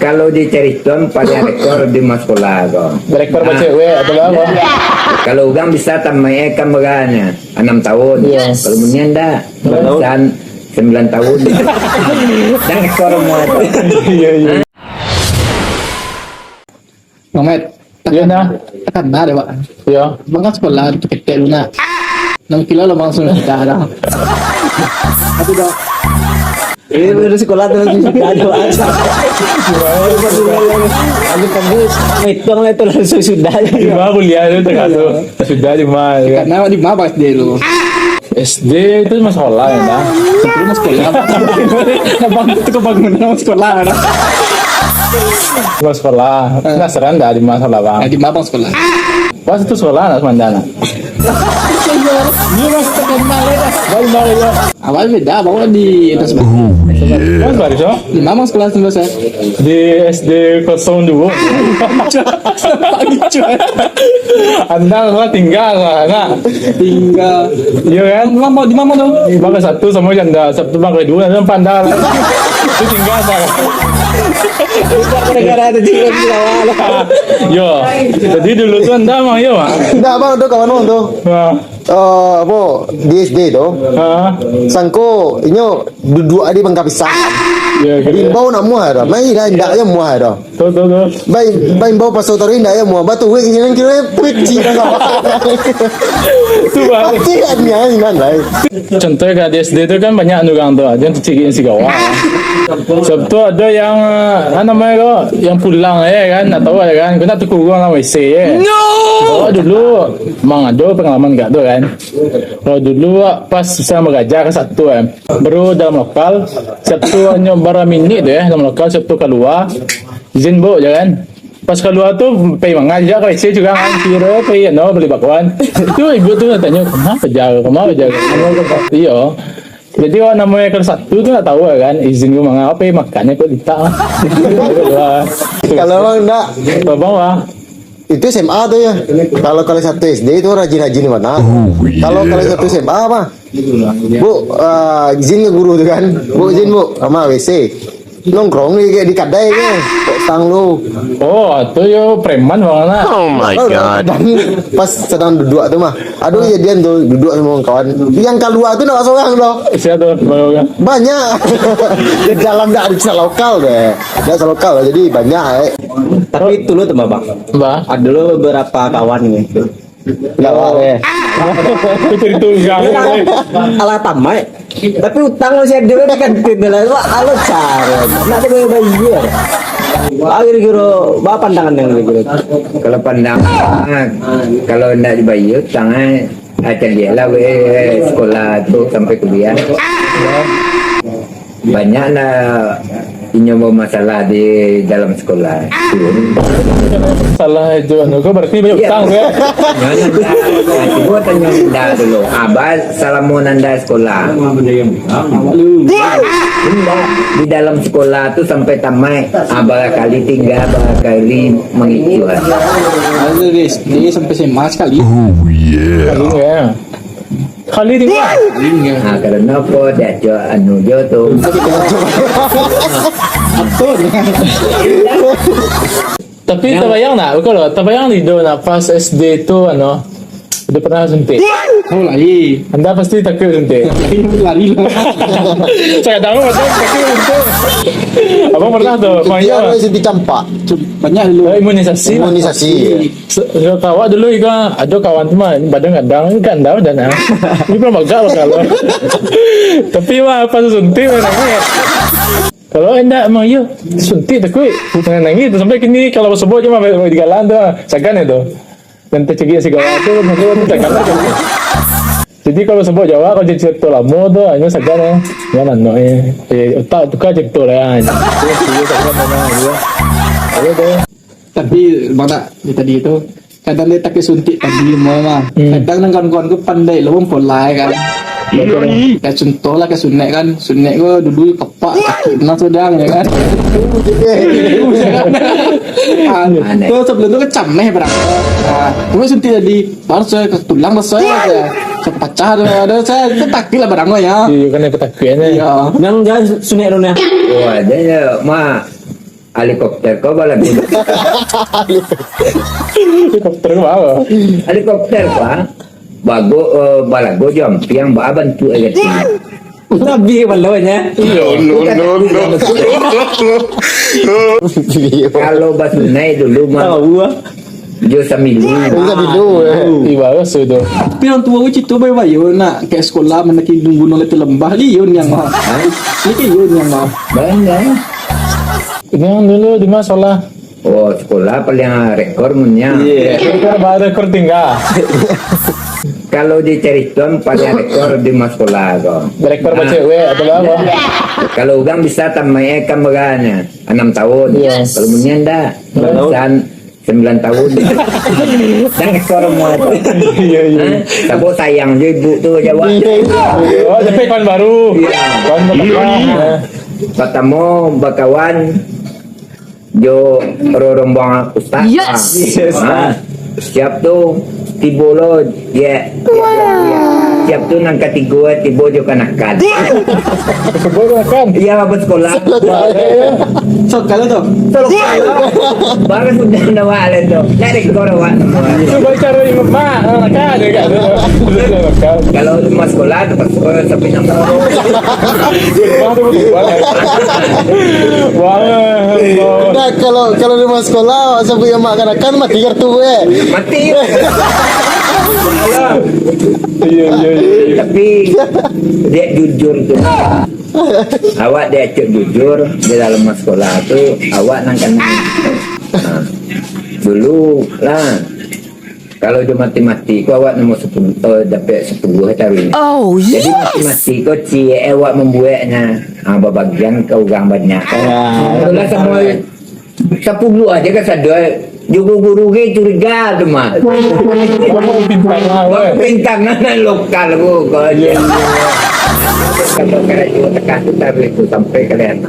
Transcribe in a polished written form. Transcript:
kalau di Ceriton paling rekor di mas sekolah kok. Rekor baca cewek atau apa? Kalau orang bisa tamai kan baganya 6 tahun. Yes. Kalau punya enggak, balasan 9 tahun. Dan rekor muat. Iya iya. Mamet, Iya nah. tekan na deh pak. Iya. Bang kan sekolah itu kecil na. 6 kilo lo langsung kita ada. Tapi dah. Udah sekolah tuh lagi ada aja. Aku kampus hitung lah itu langsung sudah. Di mana kuliah itu tergantung. Sudah di mana? Ya. Karena di mana pas dia lu. SD itu mas sekolah ya nah. Sebelum mas sekolah. Bang itu kebangunan mas sekolah. Mas sekolah. Penasaran dah di mana sekolah bang? Di mana bang sekolah? Pas itu sekolah anak Mandana. Ini mas terkenal ya. Baik ya. Awal beda, bawa di atas bang. Mas baru so? Di mana bang sekolah selesai? Di SD 02. Pagi cuy. Anda lah tinggal lah. Tinggal. Iya kan? Di mana tuh? Bangga satu sama janda, satu bangga dua, dan pandang. Itu tinggal saya. Gara-gara ada di awal. Yo, jadi dulu tuh anda mah yo mah. Enggak bang, tuh kawan bang tuh. Apa di SD tuh? Sangko inyo duduk di bangka pisah. Ya, Imbau nak muah dah. Mai dah ndak ya muah dah. tuh. Bai imbau pas otori ndak ya muah. Batu wek ini kira peci dah. Itu bang. Pasti kan nyan lah. Contohnya di SD itu kan banyak orang tuh, dia cikiin si kawan. Sabtu ada yang namanya kok, yang pulang ya kan, atau ya kan, kena terkurung sama WC ya. Oh dulu, mang ada pengalaman gak tuh kan? Kalau dulu pas saya mengajar ke satu kan, baru dalam lokal, Sabtu nyoba mini tuh ya, dalam lokal Sabtu keluar, izin bu jangan. Pas keluar tuh pergi mengajak ke WC juga kan, kira pergi no beli bakwan. Itu ibu tuh tanya kenapa jaga, iya. Jadi orang namanya kelas 1 tuh nggak tahu kan, izin gue mengapa makannya kok dita. Kalau bang ndak, Bang wah. itu SMA tuh ya. Kalau kelas 1 SD itu rajin-rajin di mana? Kalau kelas 1 SMA apa? Bu, izin ke guru tuh kan? Bu izin bu, sama WC. Nongkrong di kadai ke, kok tang lu. Oh, itu yo preman banget. Dan pas sedang duduk tuh mah, aduh jadian tuh duduk sama kawan. Yang kedua tuh nak seorang loh. Siapa tuh? Baru kan? Banyak. Di dalam nggak ada lokal deh, nggak lokal jadi banyak. Tapi itu lo teman bang. Mbak. Ada lo beberapa kawan nih. Nggak apa. Itu ditunggang. Alah tamai. Tapi utang lo siap dulu kan tidak lah. Alo cara. Nanti gue bayar. Akhir kira apa pandangan yang gitu. Kalau pandangan, kalau enggak dibayar, tangan akan dia lah sekolah tuh sampai kuliah. Banyak lah nyoba masalah di dalam sekolah. Salah itu, kau berarti banyak utang ya? Coba tanya anda dulu. Abah salamun anda sekolah. Enggak, di dalam sekolah tuh sampai tamat. Abah kali tinggal, abah kali mengikut. Ada di SD sampai SMA sekali. Iya. Kali tinggal. Nah, karena apa dia jo anu jo tuh. Tapi terbayang nak, kalau terbayang di do nak pas SD itu ano, udah pernah suntik. Oh lari. Anda pasti takut suntik. Lari lah. Saya tahu macam takut suntik. Abang pernah tuh, Dia main harus dicampak Banyak dulu. imunisasi. imunisasi. Kawan dulu juga ada kawan tu mah badan kadang kan dah dan ini pun bagal kalau. Tapi mah pas suntik nangis. Kalau anda mau yo suntik takut nangis sampai kini kalau sebut cuma di galan tu sagan itu. Dan tercegah si kawan tu mungkin sagan. Jadi kalau sebut Jawa kalau jadi cerita lama tu hanya sagan ya. Ya nano tak tukar cerita lah. Tapi mana ni tadi itu kadang dia tak suntik tadi mama. Kadang nang kawan-kawan ku pandai lu polai kan. Kayak contoh lah kayak sunnek kan. Sunnek ku dulu kepak sakit nak sedang ya kan. Tuh sebelum tu kecam berang. Tapi suntik tadi baru saya ke tulang saya pecah ada saya takut lah barang ya. Iya kan yang petakutnya. Iya. Yang jangan sunek lo nih. Oh, ada ya, mak helikopter kau balago. Helikopter ke apa? Helikopter kau bago balago jampiang ba bantu aja. Nabi balawanya. Kalau basunai dulu mah Tahu ah. jo samilu. Bisa bidu. Ibarat itu. Tapi orang tua gue itu bayi bayi nak ke sekolah mana kita nunggu nolak lembah liun yang mah. Ini ke liun yang mah. Banyak. Ini yang dulu di mana sekolah? Oh sekolah paling rekor punya. Kita baru rekor tinggal. Kalau di Ceriton paling rekor di mas sekolah kau. Rekor baca cewek atau apa? Kalau orang bisa tamai kan baganya 6 tahun. Yes. Kalau punya ndak bisa 9 tahun. Dan rekor semua. Iya iya. Tapi sayang je ibu tu jawab. Oh, tapi kawan baru. Kawan baru. Pertama bakawan jo rombongan ustaz. Yes. Siap tu tibo lo dia. Siap tu nang ketiga tibo jo kanakan. Sebut kan. Iya apa sekolah. So kalau tu. Baru sudah nawa le tu. Dari korowat semua. Itu baca dari mak. Kan ada kan. Kalau di mas sekolah tu pas sampai nama. Wah. Nah, kalau di mas sekolah sampai yang makan akan mati kartu Mati. Iya iya iya. Tapi dia jujur tu. Awak dia cek jujur di dalam mas sekolah tu awak nang kan. Dulu lah. Kalau dia mati-mati ku awak nombor 10 dapat 10 taruh. Oh Jadi yes. mati-mati kau awak membuatnya bagian kau gang banyak. Itulah semua 10 aja kan sadar. Juga guru ke curiga tu mah. Bintang lah. Pintangan lokal ku kau aja. Kalau kalian tekan tu taruh itu sampai kalian.